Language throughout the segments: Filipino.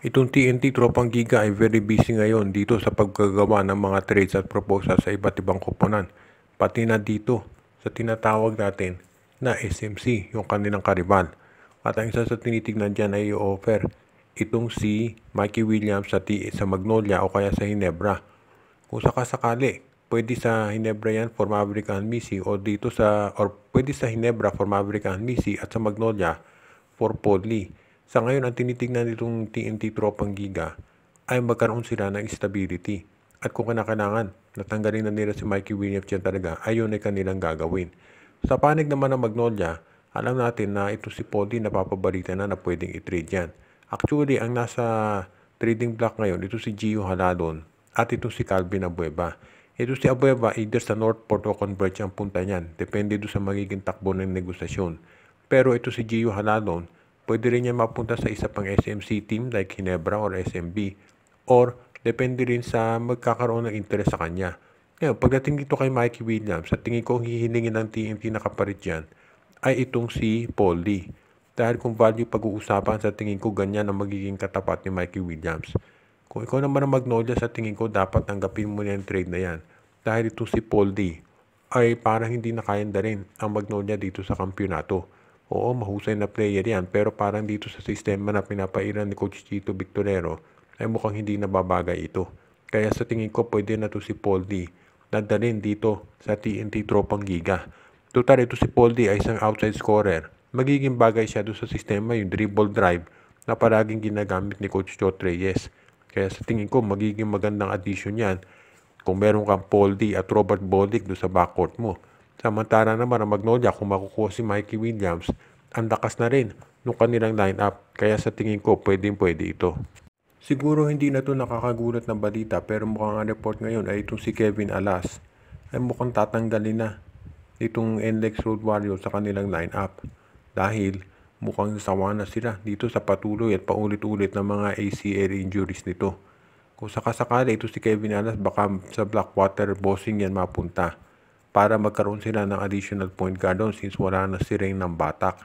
Itong TNT Tropang Giga ay very busy ngayon dito sa paggagawa ng mga trades at proposals sa iba't ibang koponan. Pati na dito sa tinatawag natin na SMC, yung kanilang karibal. At ang isa sa tinitignan dyan ay i-offer itong si Mikey Williams sa Magnolia o kaya sa Hinebra. Kung sakasakali, pwede sa Hinebra yan for Maverick and Missy o pwede sa Hinebra for Maverick and Missy at sa Magnolia for Podley. Sa ngayon, ang tinitignan nitong TNT Tropang Giga ay magkaroon sila ng stability. At kung kinakailangan, natanggalin na nila si Mikey Williams dyan talaga, ayun ay kanilang gagawin. Sa panig naman ng Magnolia, alam natin na ito si Podley napapabalita na pwedeng i-trade yan. Actually, ang nasa trading block ngayon, ito si Gio Haladon at ito si Calvin Abueva. Ito si Abueva, either sa Northport o Converge ang punta niyan. Depende doon sa magiging takbo ng negosasyon. Pero ito si Gio Haladon, pwede rin niya mapunta sa isa pang SMC team like Hinebra or SMB. Or depende rin sa magkakaroon ng interest sa kanya. Ngayon, pagdating dito kay Mikey Williams, sa tingin ko hihilingin ng TNT na kapalit dyan ay itong si Paul Lee. Dahil kung value pag-uusapan, sa tingin ko ganyan ang magiging katapat ni Mikey Williams. Kung ikaw naman ang Magnolia, sa tingin ko dapat tanggapin mo na yung trade na yan. Dahil ito si Paul D ay parang hindi na kayang rin ang Magnolia dito sa kampyonato. Oo, mahusay na player yan, pero parang dito sa sistema na pinapairan ni Coach Chito Victorero ay mukhang hindi nababagay ito. Kaya sa tingin ko pwede na to si Paul D na dalhin dito sa TNT Tropang Giga. Total, ito si Paul D ay isang outside scorer. Magiging bagay siya doon sa sistema, yung dribble drive na palaging ginagamit ni Coach Chot Reyes. Kaya sa tingin ko, magiging magandang addition yan kung meron kang Paul D at Robert Bodic doon sa backcourt mo. Samantala naman ang Magnolia, kung makukuha si Mikey Williams, ang lakas na rin ng kanilang lineup. Kaya sa tingin ko, pwede ito. Siguro hindi na ito nakakagulat na balita, pero mukhang ang report ngayon ay itong si Kevin Alas ay mukhang tatanggalin na itong NLEX Road Warriors sa kanilang lineup. Dahil mukhang sawa na sila dito sa patuloy at paulit-ulit ng mga ACL injuries nito. Kung sakasakali ito si Kevin Alas, baka sa Blackwater bossing yan mapunta para magkaroon sila ng additional point guard doon since wala na si Rain ng Batak.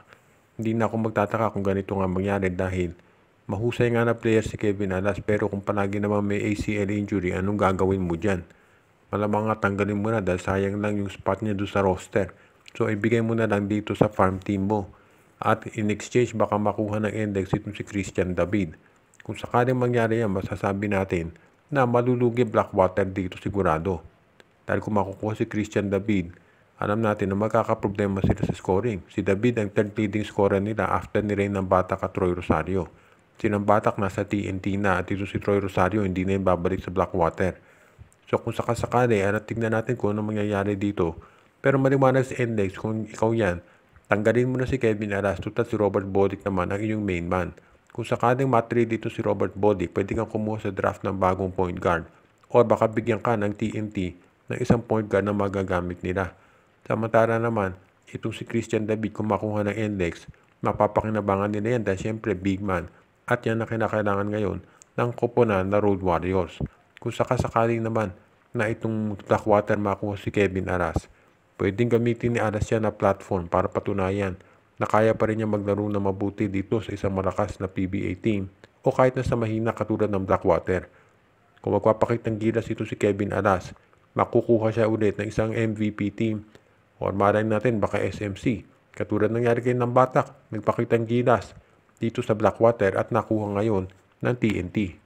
Hindi na ako magtataka kung ganito nga mangyari dahil mahusay nga na player si Kevin Alas, pero kung palagi naman may ACL injury, anong gagawin mo dyan? Malamang nga tanggalin mo na dahil sayang lang yung spot niya doon sa roster. So ibigay mo na lang dito sa farm team mo. At in exchange, baka makuha ng index itong si Christian David. Kung sakaling mangyari yan, masasabi natin na malulugi Blackwater dito sigurado. Dahil kung makukuha si Christian David, alam natin na magkakaproblema sila sa scoring. Si David ang third leading scorer nila after ni Rain ng Batak at Troy Rosario. Sinang Batak nasa TNT na at ito si Troy Rosario hindi na yung babalik sa Blackwater. So kung sakasakali, tignan natin kung ano mangyayari dito. Pero maliwanag sa index, kung ikaw yan, tanggalin mo na si Kevin Aras, tutal si Robert Bodic naman ang iyong main man. Kung sakaling matrade dito si Robert Bodic, pwede kang kumuha sa draft ng bagong point guard. O baka bigyan ka ng TNT ng isang point guard na magagamit nila. Samantala naman, itong si Christian David kung makuha ng index, mapapakinabangan nila yan dahil syempre big man. At yan na kinakailangan ngayon ng koponan na Road Warriors. Kung sakasakali naman na itong Blackwater makuha si Kevin Aras, pwedeng gamitin ni Aras yan na platform para patunayan na kaya pa rin niya maglaro na mabuti dito sa isang malakas na PBA team o kahit na sa mahina katulad ng Blackwater. Kung magpapakitang gilas ito si Kevin Alas, makukuha siya ulit ng isang MVP team o malay natin baka SMC. Katulad nangyari kay ng Batak, nagpakitang gilas dito sa Blackwater at nakuha ngayon ng TNT.